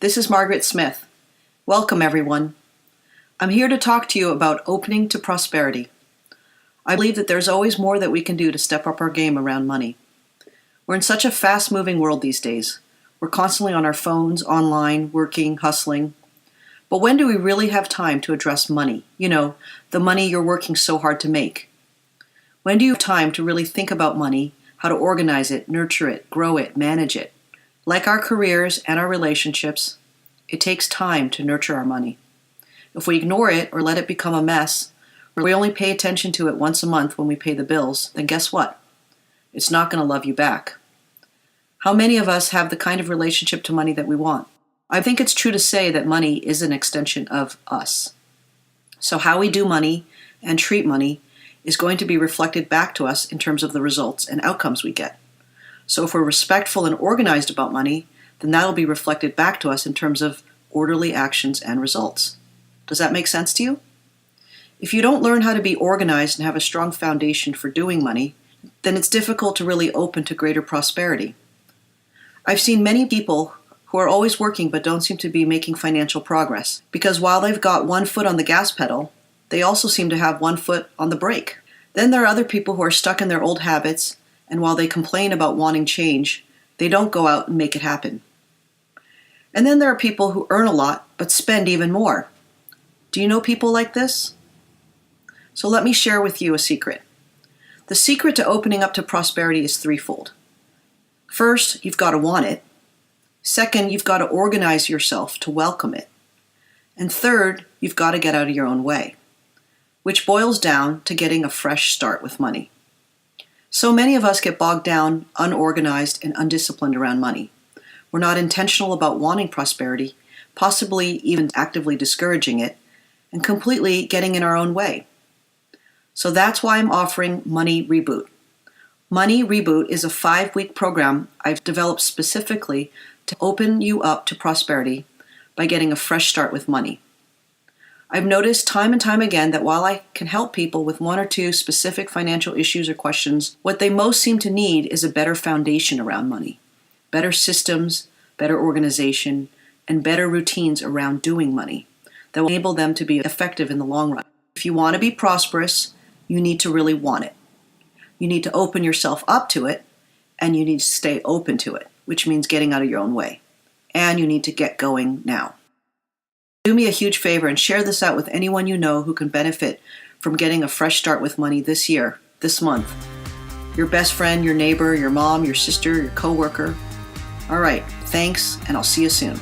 This is Margaret Smith. Welcome, everyone. I'm here to talk to you about opening to prosperity. I believe that there's always more that we can do to step up our game around money. We're in such a fast-moving world these days. We're constantly on our phones, online, working, hustling. But when do we really have time to address money? You know, the money you're working so hard to make. When do you have time to really think about money, how to organize it, nurture it, grow it, manage it? Like our careers and our relationships, it takes time to nurture our money. If we ignore it or let it become a mess, or we only pay attention to it once a month when we pay the bills, then guess what? It's not going to love you back. How many of us have the kind of relationship to money that we want? I think it's true to say that money is an extension of us. So how we do money and treat money is going to be reflected back to us in terms of the results and outcomes we get. So if we're respectful and organized about money, then that'll be reflected back to us in terms of orderly actions and results. Does that make sense to you? If you don't learn how to be organized and have a strong foundation for doing money, then it's difficult to really open to greater prosperity. I've seen many people who are always working but don't seem to be making financial progress because while they've got one foot on the gas pedal, they also seem to have one foot on the brake. Then there are other people who are stuck in their old habits, and while they complain about wanting change, they don't go out and make it happen. And then there are people who earn a lot but spend even more. Do you know people like this? So let me share with you a secret. The secret to opening up to prosperity is threefold. First, you've got to want it. Second, you've got to organize yourself to welcome it. And third, you've got to get out of your own way, which boils down to getting a fresh start with money. So many of us get bogged down, unorganized, and undisciplined around money. We're not intentional about wanting prosperity, possibly even actively discouraging it, and completely getting in our own way. So that's why I'm offering Money Reboot. Money Reboot is a 5-week program I've developed specifically to open you up to prosperity by getting a fresh start with money. I've noticed time and time again that while I can help people with one or two specific financial issues or questions, what they most seem to need is a better foundation around money, better systems, better organization, and better routines around doing money that will enable them to be effective in the long run. If you want to be prosperous, you need to really want it. You need to open yourself up to it, and you need to stay open to it, which means getting out of your own way. And you need to get going now. Do me a huge favor and share this out with anyone you know who can benefit from getting a fresh start with money this year, this month. Your best friend, your neighbor, your mom, your sister, your coworker. All right, thanks, and I'll see you soon.